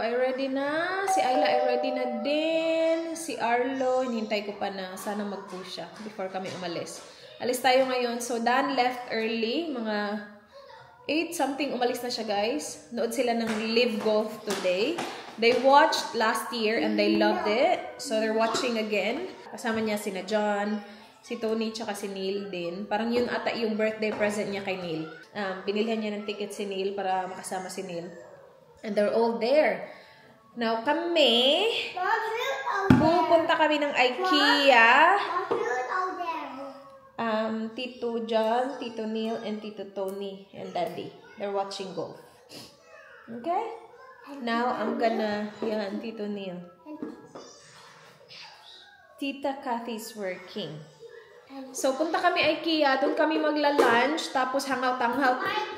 ay ready na. Si Ayla ay ready na din. Si Arlo, hinihintay ko pa na sana mag-push siya before kami umalis. Alis tayo ngayon. So, Dan left early. Mga 8 something umalis na siya, guys. Nood sila ng Live Golf today. They watched last year and they loved it. So, they're watching again. Kasama niya sina John, si Tony, tsaka si Neil din. Parang yun ata yung birthday present niya kay Neil. Binilhan niya ng ticket si Neil para makasama si Neil. And they're all there. Now, kami, pupunta kami ng IKEA. Tito John, Tito Neil, and Tito Tony, and Daddy. They're watching golf. Okay? Now, I'm gonna, yan, Tito Neil. Tita Kathy's working. So, punta kami IKEA, doon kami magla-lunch, tapos hangout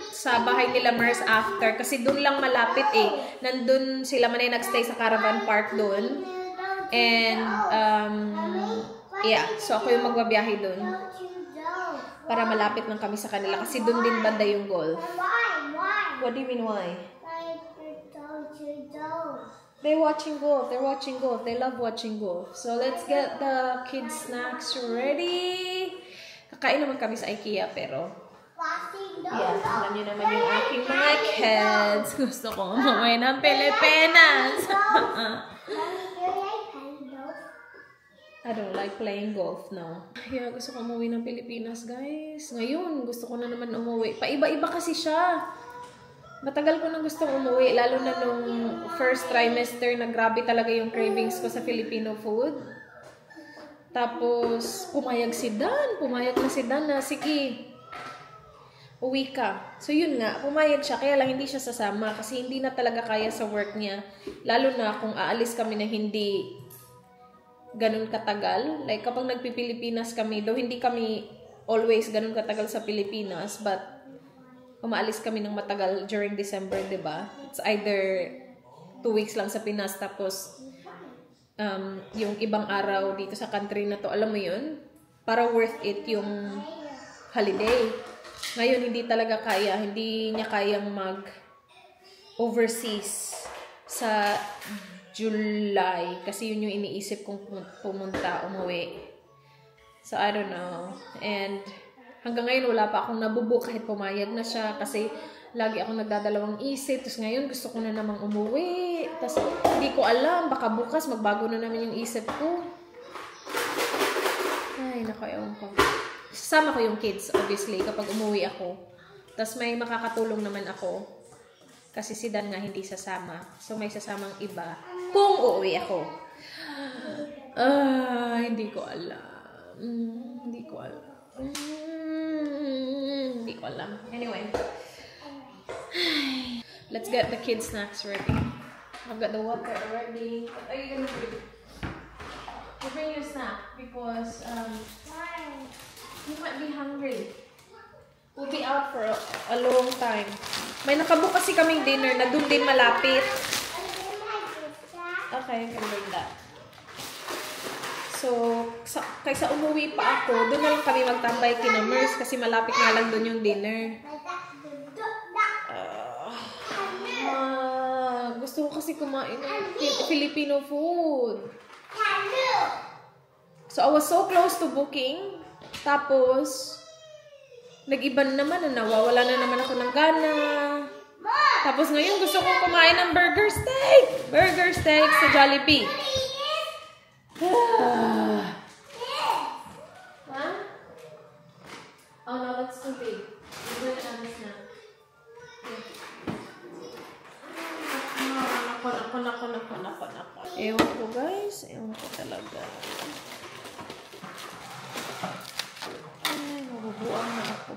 sa bahay nila Mers after. Kasi doon lang malapit eh. Nandun sila manay nagstay sa caravan park doon. And, yeah. So, ako yung magbabiyahe doon. Para malapit lang kami sa kanila. Kasi doon din banda yung golf. What do you mean why? They're watching golf. They're watching golf. They love watching golf. So, let's get the kids' snacks ready. Kakain naman kami sa IKEA, pero yeah, alam niyo naman yung aking mga kids. Gusto ko umuwi ng Pilipinas. I don't like playing golf now. Yeah, gusto ko umuwi ng Pilipinas, guys. Ngayon, gusto ko na naman umuwi. Paiba-iba kasi siya. Matagal ko nang gustong umuwi, lalo na nung first trimester na grabe talaga yung cravings ko sa Filipino food. Tapos, pumayag na si Dan na, sige, uwi ka. So, yun nga, pumayag siya, kaya lang hindi siya sasama kasi hindi na talaga kaya sa work niya. Lalo na kung aalis kami na hindi ganun katagal. Like, kapag nagpipilipinas kami, though hindi kami always ganun katagal sa Pilipinas, but umaalis kami ng matagal during December, diba? It's either 2 weeks lang sa Pinas, tapos yung ibang araw dito sa country na to, alam mo yun? Para worth it yung holiday. Ngayon, hindi talaga kaya. Hindi niya kayang mag-overseas sa July. Kasi yun yung iniisip kong umuwi. So, I don't know. And hanggang ngayon, wala pa akong nabubook kahit pumayag na siya. Kasi lagi akong nagdadalawang isip. Tapos ngayon, gusto ko na namang umuwi. Tapos hindi ko alam. Baka bukas, magbago na naman yung isip ko. Ay, naku, ewan ko. Sasama ko yung kids, obviously, kapag umuwi ako. Tapos may makakatulong naman ako. Kasi si Dan nga hindi sasama. So, may sasamang iba. Kung uuwi ako. Hindi ko alam. Hindi ko alam. Hindi ko alam. Anyway. Let's get the kids' snacks ready. I've got the water already. What are you gonna do? You bring your snack because you might be hungry. We'll be out for a long time. May nakabook kasi kaming dinner na doon din malapit. Okay, I can bring that. So, kaysa umuwi pa ako, doon na lang kami magtambay kina Mers kasi malapit nga lang doon yung dinner. Gusto ko kasi kumain ng Filipino food. So, I was so close to booking. Tapos, nag-iba naman na nawawala na naman ako ng gana. Tapos ngayon gusto kong kumain ng burger steak. Burger steak sa Jollibee. Huh? Oh no, that's too big. Nako. Ewan ko guys. Ewan ko talaga. Ay, mabubuang na ako.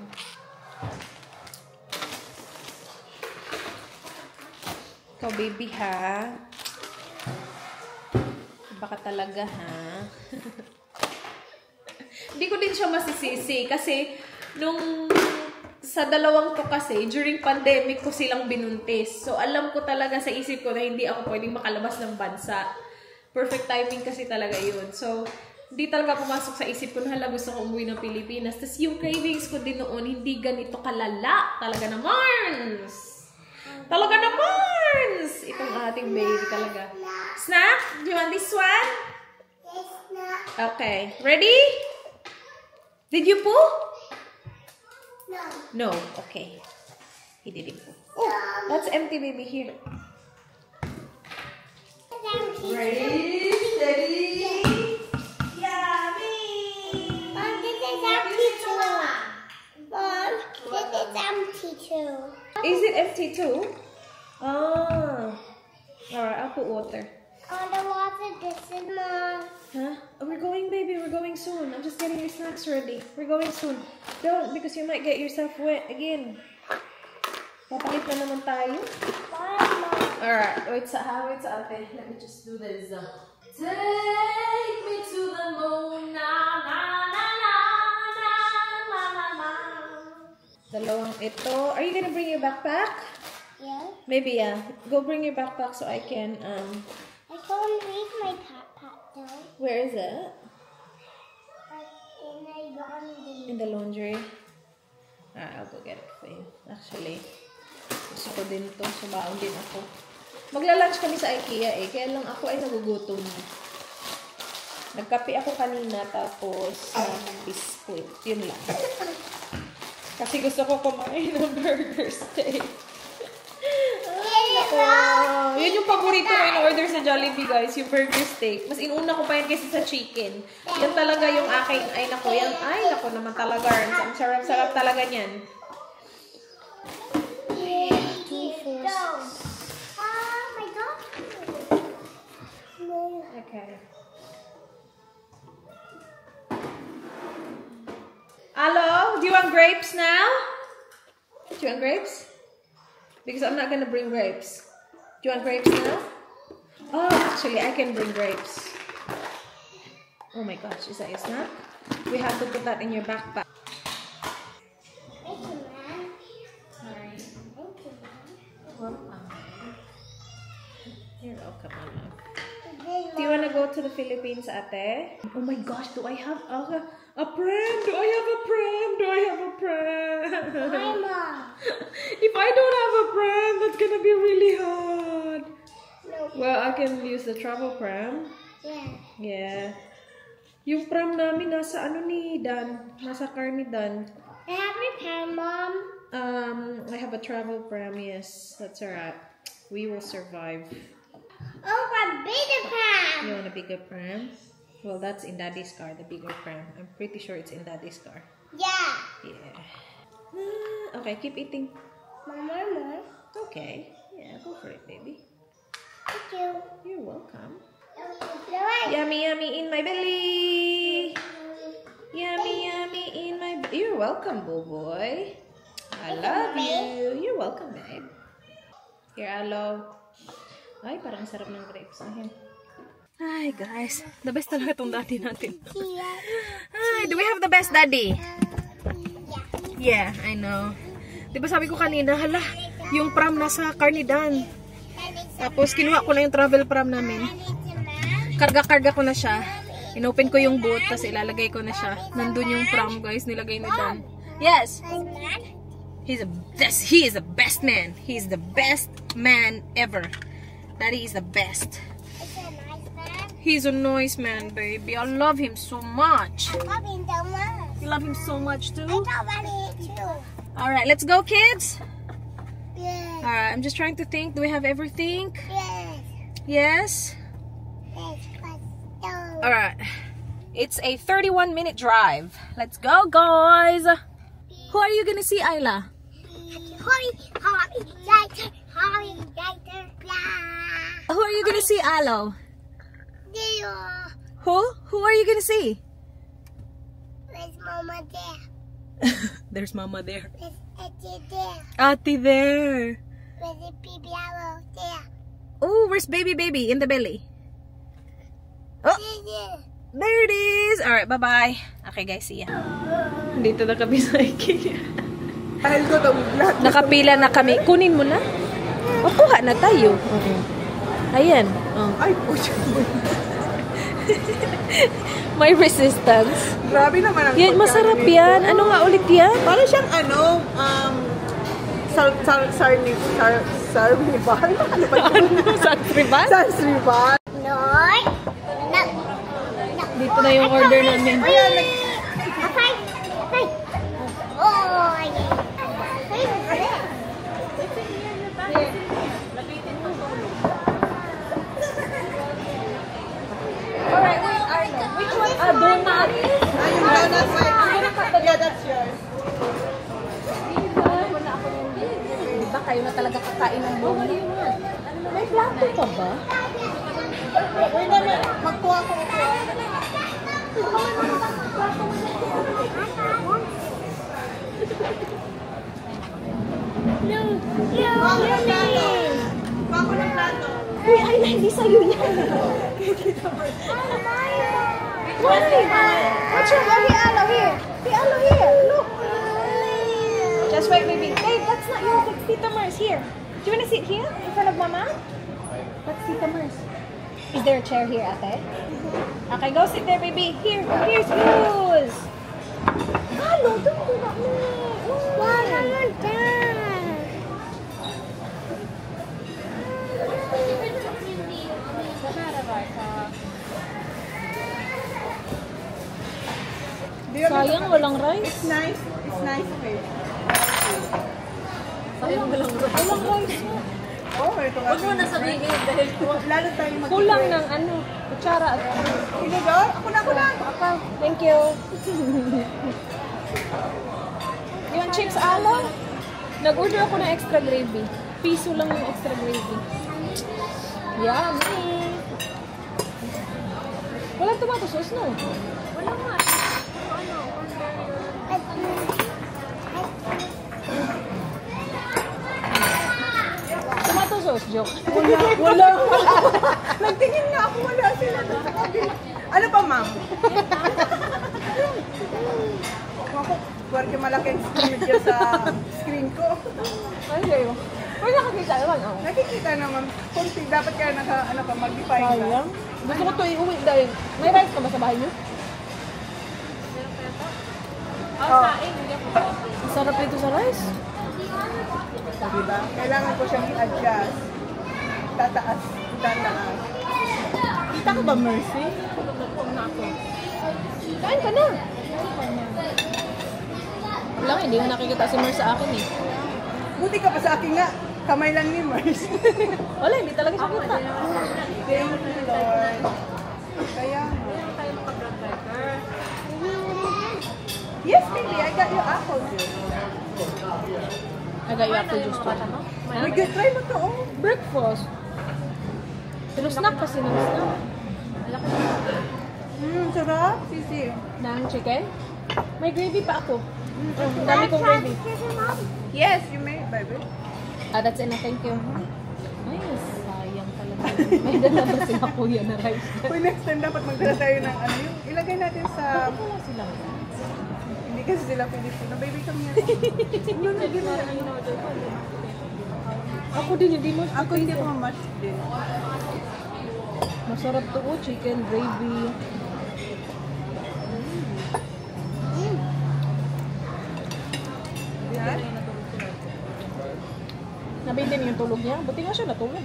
Ikaw, baby, ha? Baka talaga, ha? Hindi ko din siya masisisi kasi nung sa dalawang to kasi, during pandemic ko silang binuntis. So, alam ko talaga sa isip ko na hindi ako pwedeng makalabas ng bansa. Perfect timing kasi talaga yun. So, hindi talaga pumasok sa isip ko na hala, gusto ko umuwi ng Pilipinas. Tapos yung cravings ko din noon, hindi ganito kalala. Talaga naman! Talaga naman! turns! Itong ating baby talaga. Snack? Do you want this one? Okay. Ready? Did you poo? No. Okay. He didn't poo. Oh, that's empty, baby. Here. Ready, steady. Yummy. Mom, this is empty too. Mom, this is empty too. Is it empty too? Oh. Alright, I'll put water. On the water, this is Mom. Huh? Oh, we're going, baby. We're going soon. I'm just getting your snacks ready. We're going soon. Don't, because you might get yourself wet again. Papalit na naman tayo. Alright, wait sa ate. Let me just do this. Take me to the moon, na na na na na na na na. Dalawang ito. Are you gonna bring your backpack? Yeah. Maybe, yeah. Go bring your backpack so I can, I can't read my backpack though. Where is it? In the laundry. In the laundry. Alright, I'll go get it for you. Actually, gusto ko din to. Subaon din ako. Magla-lunch kami sa IKEA eh. Kaya lang ako ay nagugutom. Nagkape ako kanina tapos biscuit. Yun lang. Kasi gusto ko kumain ng burger steak. Yun yung paborito ko in-order sa Jollibee, guys. Yung burger steak. Mas inuna ko pa yan kaysa sa chicken. Yan talaga yung aking, ay nako, yan, ay nako naman talaga. Ang sarap-sarap talaga niyan. Okay. Hello? Do you want grapes now? Do you want grapes? Because I'm not gonna bring grapes. Do you want grapes now? Oh, actually, I can bring grapes. Oh my gosh, is that your snack? We have to put that in your backpack. Thank you, Mom. Sorry. Thank you, Mom. Welcome. You're welcome, Mama. Do you want to go to the Philippines, ate? Oh my gosh, do I have a pram? Do I have a pram? Do I have a pram? Hi, Mom. If I don't have a pram, that's gonna be really hard. No. Well, I can use the travel pram. Yeah. Yeah. Yung pram namin nasa ano ni Dan? Nasa car ni Dan. I have my pen, Mom. I have a travel pram, yes. That's alright. We will survive. Oh, a bigger pen. You want a bigger pram? Well, that's in Daddy's car, the bigger pram. I'm pretty sure it's in Daddy's car. Yeah. Yeah. Okay, keep eating. More. Okay. Yeah, go for it, baby. Thank you. You're welcome. No, Yummy, yummy in my belly. Yummy, yummy in my belly. You're welcome, boo boy. I love you. You're welcome, babe. Here, Alo. Ay, parang sarap ng grapes. Ayan. Hi, guys. The best talaga itong daddy natin. Hi, do we have the best daddy? Yeah, I know. Diba sabi ko kanina, hala, yung pram nasa car ni Dan. Tapos kinuha ko na yung travel pram namin. Karga-karga ko na siya. Inopen ko yung boot, tapos ilalagay ko na siya. Nandun yung pram, guys, nilagay ni Dan. Yes! He is the best man. He's the best man ever. Daddy is the best. He's a nice man, baby. I love him so much. I love him so much. You love him so much too? I love him too. Alright, let's go, kids. Yes. Alright, I'm just trying to think. Do we have everything? Yes. Yes? Yes. Alright. It's a 31-minute drive. Let's go, guys. Who are you gonna see, Ayla? Who are you gonna see, Alo? Who are you gonna see? Where's Mama there? There's Mama there. Where's Ate there? Ate there. Where's the baby Alo there? Oh, where's baby in the belly? Oh, there it is. Alright, bye-bye. Okay, guys, see ya. Dito na kami sa IKEA. Nakapila na kami. Kunin mo na. O, kuha na tayo. Ayan. Oh. Ay, pucha. May resistance. Grabe naman ang Yan, masarap yan. Ano nga ulit yan? Parang siyang Sarniban? Ano ba yun? Sansriban? Sarniban? Lord. No. Dito na yung order namin. Ayan, Apay. Apay. Oh, yeah. Alright, wait, Arlo. Which one? Donut. Yung donut. Yeah, that's yours. Diba kayo na talaga kakain ng buong? May plato pa ba? Wait naman, magkuha ko. Bako ng plato. Uy, ay, hindi sa'yo yan. What's your Hey, Alo, here. Hey, Alo, here. Look. Just wait, baby. Hey, that's not yours. It's Tita Mer's. Here. Do you want to sit here in front of Mama? That's Tita Mer's. Is there a chair here, Ate? Okay, go sit there, baby. Here. Here's yours. Alo, don't do that, Why naman dyan? Sayang, walang rice. It's nice. It's nice way. Sayang, walang rice. Walang rice. Oh, ito nga. Huwag mo na sabihin dahil Lalo tayo mag- Kulang ng ano, kutsara at Tinidor? Ako na. Thank you. Yung chips alo, nag-order ako ng extra gravy. Piso lang yung extra gravy. Yummy! Walang tomato sauce, no? wala nga. Tomato sauce, joke. Wala. Nagtingin nga ako. Wala sila doon sa kabila. Ano pa, ma'am? Ako, porque malaking screen dyan sa screen ko. Ay, kayo. Wala nakakita naman, oh. Nakikita naman. Kunti, dapat kaya mag-define ka. Sayang. Gusto ko ito iuwi dahil. May rice ka ba sa bahay niyo? Saing, hindi ako. Sarap ito sa rice. Diba? Kailangan ko siyang i-adjust. Tataas. Kita ko ba, Mercy? Kain ka na. Wala nga, hindi mo nakikita si Mer sa akin eh. Buti ka pa sa akin nga. Kamay lang ni Mercy. Wala, hindi talaga siya kita. Thank you, Lord. Kaya nga. Tayo makapag-burger. Yes, baby. I got your apple juice. Nagayo ako juice to. We good. Try mo to, oh. Breakfast. Pero snack kasi ng snack. Sarap. Sisi. Ng chicken. May gravy pa ako. Ang dami kong gravy. Yes, you may, baby. That's enough. Thank you. Ay, sayang talaga. May dala ba sila kuya na rice? Uy, next time dapat magdala tayo ng ano yung ilagay natin sa... Bakit wala sila? Hindi kasi sila Filipino. Baby, come here. Ako din, hindi mo. Ako hindi ako ma-match din. Masarap to, oh. Chicken gravy. Yan. Nabitin yung tulog niya. Buti nga siya natulog.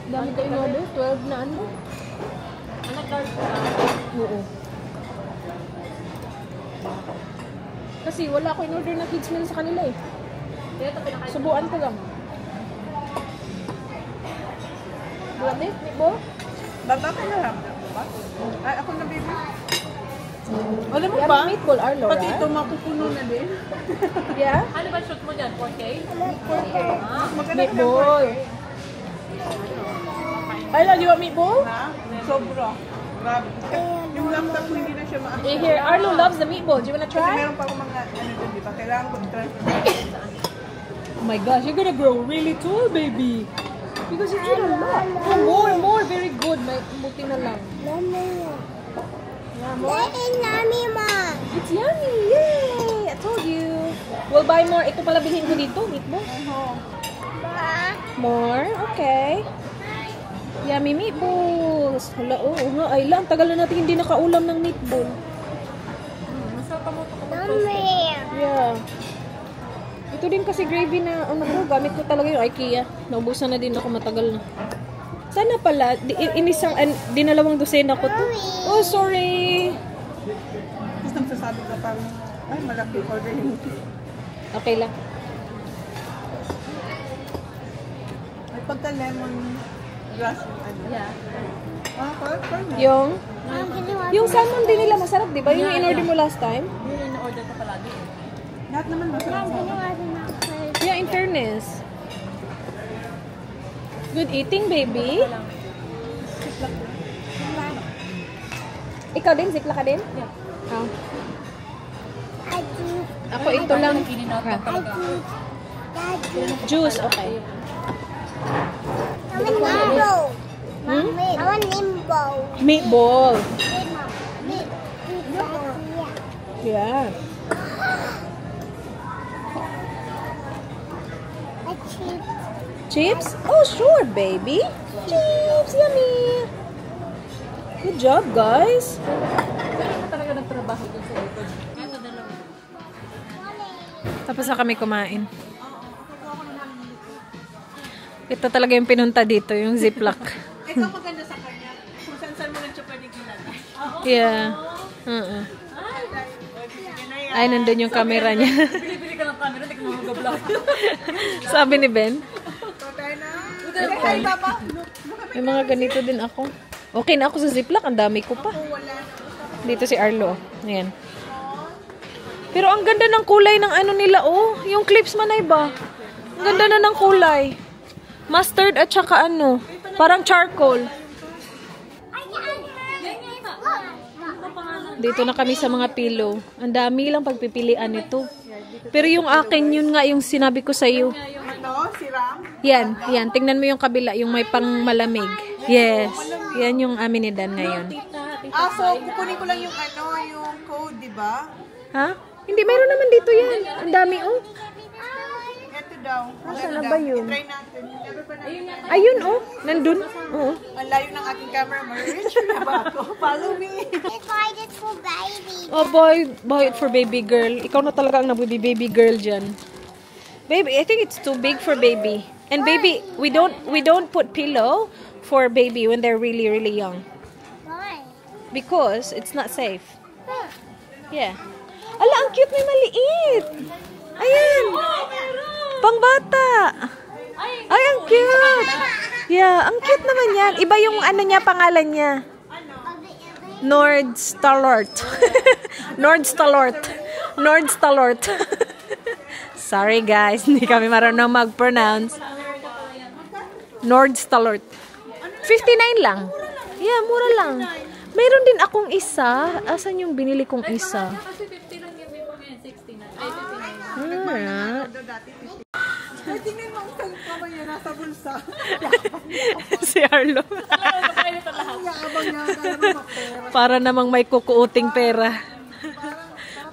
Dami tayo in-order. 12 na ano. Nag-dark ka. Oo. Kasi wala ko in-order na kids meal sa kanila eh. Kaya ito pinakain. Subuan ko lang. Buwan eh, Nico? Baba ka na lang. Ay, ako na, baby. Alam mo Yeah, ba? meatball, Arlo, Pati right? ito mapupuno na din. Yeah? Ano ba shoot mo dyan? 4K? Okay. Maganda ka ng Meatball. Arlo, you want meatball? Ha? Sobra. Grabe. Yung laptop ko hindi na siya ma- Eh, here, Arlo loves the meatball. Do you wanna Kasi try? meron pa akong mga ano dun, di ba? Kailangan ko i-transfer. Oh my gosh, you're gonna grow really tall, baby. Because you eat a lot. Oh, more, very good. May buti na lang. Yeah, more. It's yummy! Yay! I told you. We'll buy more. Ito pala bilhin ko dito, meatball. More? Okay. Yummy meatballs. Hala, oo nga. Ay lang, tagal na natin hindi nakaulam ng meatball. Mommy. Yeah. Ito din kasi gravy na, ano ko, gamit ko talaga yung IKEA. Naubusan na din ako, matagal na. Sana pala, dinalawang dosena ko to. Oh, sorry. Tapos nagsasabi ka parang, ay, malaki order yun. Okay lang. Ay, pagka lemon grass yung ano. Yeah. Ah, parang Yung, Mom, can you watch? yung salmon din nila masarap, di ba? Yung in-order mo last time? Yun yung in-order ko palagi eh. lahat naman ba Mom, can you watch my plate? Yeah, in fairness. Good eating, baby. Ikaw din? Zipla ka din? Yeah. Oh. I do. Ako ito lang. I do. Daddy. Juice, okay. I want nimbo. Hmm? I want nimbo. Meatball. Meat. Yeah. A cheap. Chips? Oh, sure, baby. Chips, yummy. Good job, guys. Pero na talaga nagtrabaho dun sa likod. Ito dalawa. Tapos na kami kumain. Ito talaga yung pinunta dito, yung Ziploc. ito maganda sa kanya. Kung saan mo lang siya pwede kilala. Yeah. Ay, nandun yung camera niya. Bili-bili ka ng camera, hindi ka mag-vlog. Sabi ni Ben. Tayo na. Ay, baba. May mga ganito din ako. Okay na ako sa Ziploc. Ang dami ko pa. Dito si Arlo. Ayan. Pero ang ganda ng kulay ng ano nila, oh. Yung clips man ay ba? Ang ganda na ng kulay. Mustard at saka ano. Parang charcoal. Dito na kami sa mga pillow. Ang dami lang pagpipilian nito. Pero yung akin, yun nga yung sinabi ko sa'yo. Ano? Siram? Yan, yan. Tingnan mo yung kabila, yung may pang malamig. Yes. Yan yung amin ni Dan ngayon. Ah, so kukunin ko lang yung ano, yung code, di ba? Ha? Hindi, meron naman dito yan. Ang dami, oh. Ito daw. Nasaan na ba yun? Try natin. Never pa natin. Ayun, oh. Nandun. Oo. Ang layo ng aking camera. Rich na ba ako? Follow me. Let's buy this for baby. Oh boy, buy it for baby girl. Ikaw na talaga ang nabubi-baby girl dyan. Baby, I think it's too big for baby. And baby, we don't put pillow for baby when they're really, really young. Why? Because it's not safe. Yeah. Ala, ang cute, may maliit. Ayan. Pangbata. Ay, ang cute. Yeah, ang cute naman yan. Iba yung ano niya, pangalan niya. Nordstalort. Nordstalort. Nordstalort. Sorry guys, hindi kami marunong mag-pronounce. Nordstalort. 59 lang. Yeah, mura lang. Mayroon din akong isa. Asan yung binili kong isa? Kasi 50 lang yung before ngayon, 69. Ay, 59. Alright. Ay, tingnan mo ang kamay niya nasa bulsa. Si Arlo. Yakabang niya. Kaya naman mapera. Para namang may kukuuting pera.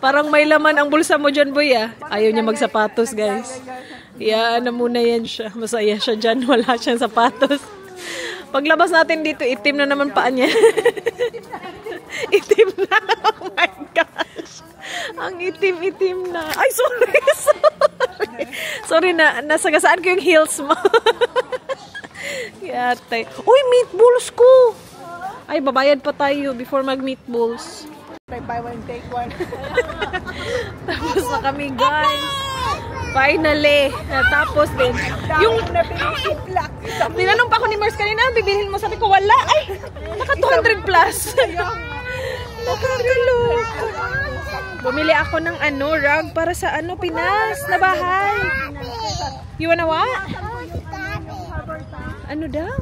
Parang may laman ang bulsa mo dyan, boy, ah. Ayaw niya magsapatos, guys. Yan na muna yan siya. Masaya siya dyan. Wala siyang sapatos. Paglabas natin dito, itim na naman paa niya. Itim na. Oh my gosh. Ang itim-itim na. Ay, sorry. Sorry na. Nasagasaan ko yung heels mo. Yatay. Uy, meatballs ko. Ay, babayad pa tayo before mag-meatballs. Buy one, take one. Tapos na kami, guys. Finally. Natapos din. Yung, tinanong pa ako ni Mars kanina, bibilhin mo. Sabi ko, wala. Ay, naka 200 plus. Nakakalok. Bumili ako ng ano, rug para sa ano, Pinas na bahay. You wanna what? Ano daw?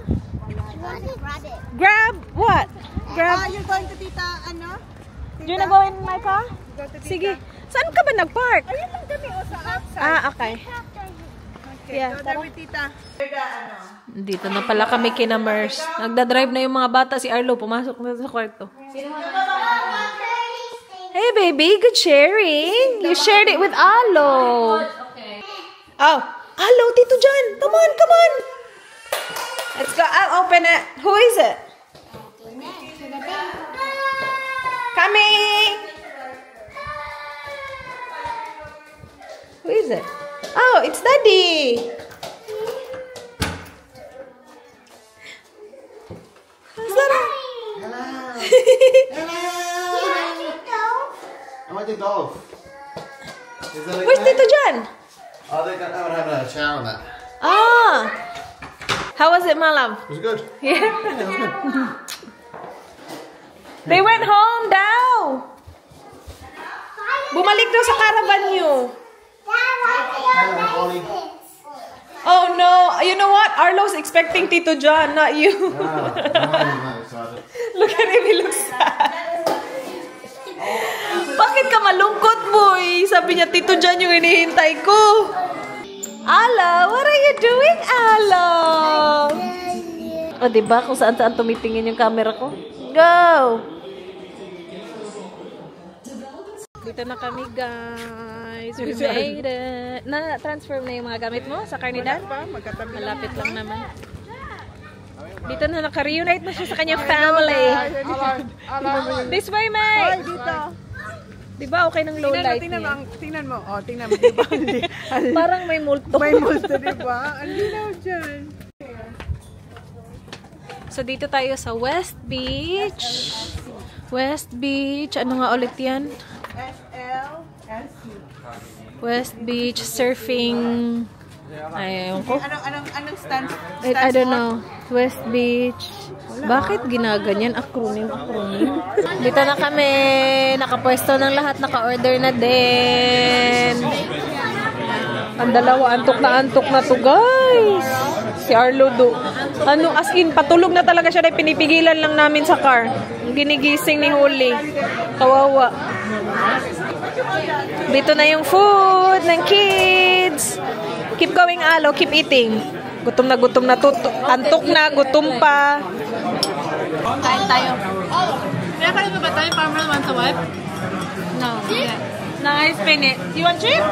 Grab what? Grab. You're going to tita, ano? Do you wanna go in my car? Sige. Saan ka ba nag-park? Ayun lang kami o sa outside. Ah, okay. Okay, Yeah, go there with tita. Dito na pala kami kina Mers. Nagdadrive na yung mga bata. Si Arlo, pumasok na sa kwarto. Hey, baby. Good sharing. You shared it with Arlo. Oh, Arlo, Tito John. Come on, come on. Let's go. I'll open it. Who is it? Coming. it? Oh, it's Daddy. I went to golf. Is that okay? Where's Tito John? Oh, they're having a shower and that. Ah. How was it, my love? It was good. Yeah. Yeah, it was good. They went home daw. Bumalik daw sa caravan nyo. Oh no, you know what? Arlo's expecting Tito John, not you. Look at him, he looks sad. Bakit ka malungkot, boy? Sabi niya, Tito John yung hinihintay ko. Alo, what are you doing, Alo? O, diba? Kung saan-saan tumitingin yung camera ko. Go! Dito na kami, guys. We made it. Na-transfer na yung mga gamit mo sa Carnidan? Malapit lang naman. Dito na naka-reunite na siya sa kanyang family. This way, May! Dito. Diba okay ng low light niya? Tingnan mo. Oh, tingnan mo. Diba? Parang may multo. May multo, diba? Ang linaw dyan. So, dito tayo sa West Beach. West Beach. Ano nga ulit yan? SLSC. West Beach Surfing. Ayaw ko. Anong stands I don't know. West Beach. Bakit ginaganyan? Acronym. Dito na kami. Nakapwesto ng lahat. Naka-order na din. Ang dalawa. Antok na to, guys. Si Arlo do. Ano, as in, patulog na talaga siya. Dahil pinipigilan lang namin sa car. Ginigising ni Holly. Kawawa. Dito na yung food ng kids. Keep going, Alo. Keep eating. Gutom na. Antok na. Gutom pa. Kain tayo. Kaya pa rin ba tayo? Farmer wants a wife? No. Yeah. Nice, Pinit. You want chip?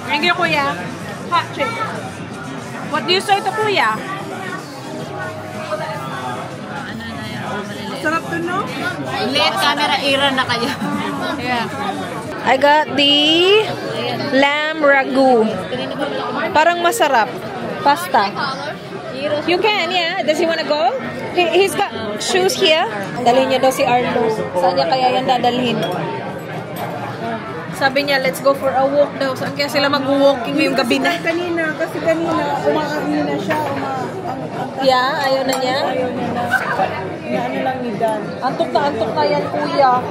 Thank you, Kuya. Hot chip. What do you say to Kuya? Sarap to, no? Late camera era na kayo. Yeah. I got the lamb ragu. Parang masarap. Pasta. You can, yeah. Does he wanna go? He's got shoes here. Dalhin niya daw si Arlo. Saan niya kaya yan dadalhin? Sabi niya, let's go for a walk daw. Saan kaya sila mag-walking ngayong gabi na? Kasi kanina, umakain na siya. Yeah, ayaw na niya. Ayaw niya na. Ano lang ni Dan. Antok na yan, Kuya.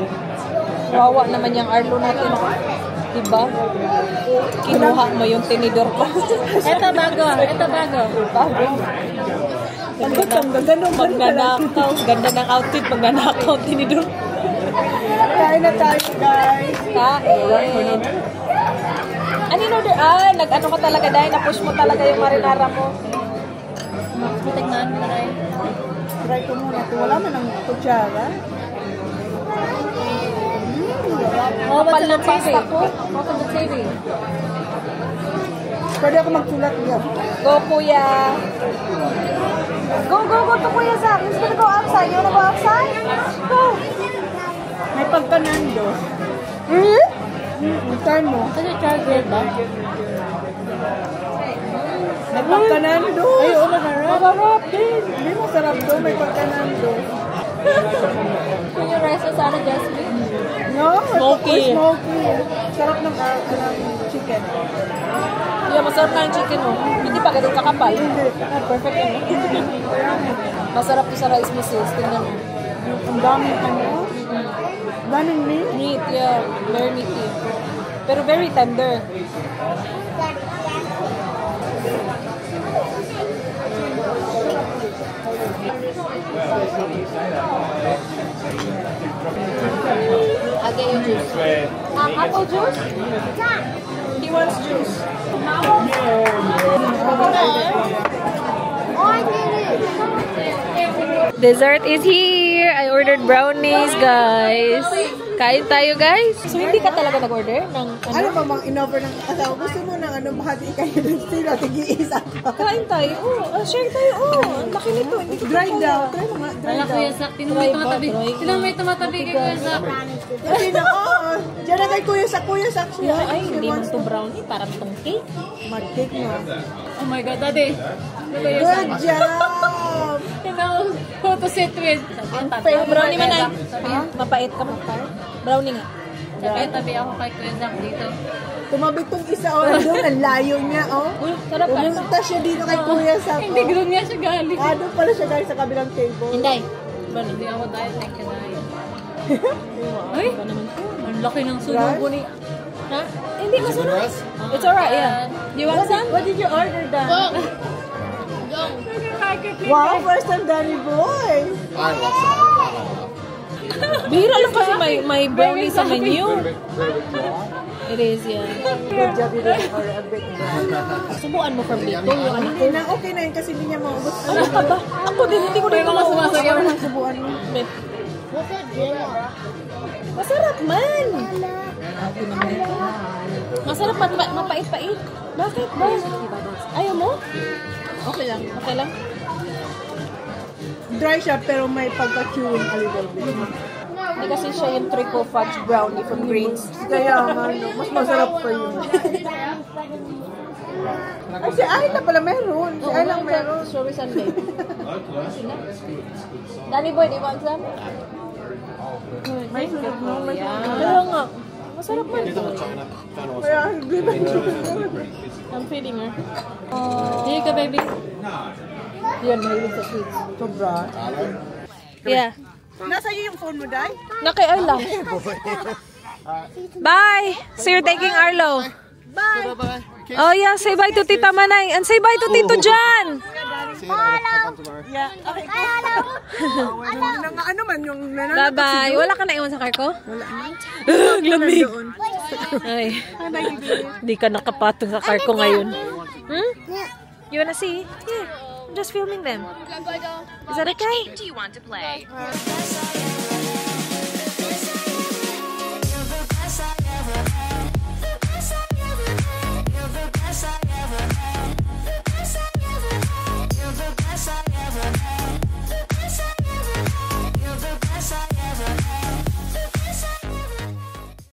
Wawa naman yung Arlo natin. Diba? Kinuha mo yung tinidor ko. Ito bago. Bago. Magnanakaw. Ganda ng outfit. Magnanakaw tinidor. Kain na tayo, guys. Kain. Ano in order? Nag-ano ka talaga dahil na-push mo talaga yung marinara mo. Tignan mo na rin. Try ko muna. Wala man ang kutsara. Kapal ng pasta ko. What's on the TV? Pwede ako magsulat niya. Go, Kuya. Go to Kuya Zach. He's gonna go outside. You wanna go outside? Go. May pagkanando. Time mo. Ano yung charger ba? May pagkanando. Ay, oo, masarap din. Hindi masarap to. May pagkanando. Kung yung rice na sana, Jasmine. No? Smoky. Smoky. Sarap ng chicken. Yeah, masarap na yung chicken, oh. Hindi pa ganun kakapal. Hindi. Perfect yun. Masarap to sa rice mo, sis. Tingnan mo. Ang daming ano. Daming meat. Meat, yeah. Very meaty. Pero very tender. I'll get you juice. Apple juice? He wants juice. Dessert is here. here, I ordered brownies, guys. Kain tayo, guys. So, hindi ka talaga nag-order ng Ano ba mga in-offer ng asawa? Gusto mo ng ano, bahati kayo ng sila, tigi-isa ka. Kain tayo. Share tayo. Ang laki nito. Hindi ko Dry kaya. daw. Try mo nga, dry Wala daw. Kuya Zach, tinumay tumatabi. Tinumay tumatabi kay Kuya Zach. Kasi na, oo. Diyan na kay Kuya Sak siya. Ay, hindi man to brownie. Parang itong cake. Mag-cake mo. Oh my God, Daddy. Good job! Photo set with. Brownie man ay. Mapait ka, mapait. Brownie nga. Tabi ako kay Kuya Zach dito. Tumabit tong isa o doon, ang layo niya, oh. Uy, sarap pa. Pumunta siya dito kay Kuya Sak. Hindi, gano'n nga siya galing. Doon pala siya guys sa kabilang table. Hinday. Hindi ako dahil, thank you dahil. Ay, ang laki ng sunubo ni... Ha? Hindi, masarap. It's alright, yeah. You want some? What did you order, Dan? Wow, first time Danny boy. I love that. Bihira lang kasi may brownie sa menu. Very raw. It is, yeah. Good job, you didn't order a big one. Subuan mo from dito. Yung ano. Okay na yun kasi hindi niya maubos. Ano ka ba? Ako din, hindi ko rin mga sumasayaw. Ano subuan mo? Masarap man. Masarap mapait-pait. Bakit ba? Ayaw mo? Okay lang. Okay lang. Dry siya pero may pagka-chewing a little bit. Hindi kasi siya yung triple fudge brownie from Greens. Kaya nga, no, mas masarap pa yun. Ay, si Ayla pala meron. Si Ayla meron. Strawberry sundae. Danny boy, do you want some? May sarap no? May sarap. Pero nga, masarap man. Kaya hindi ba I'm feeding her. Hindi ka, baby. Yun, mahilig sa sweets. sobra. Yeah. Nasa iyo yung phone mo, Day? Nakay Arlo. Bye! So you're taking Arlo. Bye! Oh yeah, say bye to Tita Manay. And say bye to Tito Jan! See you later. Have fun tomorrow. Yeah. Okay. Ano man yung meron Bye-bye. Wala ka na iwan sa car ko? Wala na. Lamig. Doon. Ay, di ka nakapatong sa car ko ngayon. Hmm? You wanna see? Yeah. I'm just filming them. Is that okay? Do you want to play?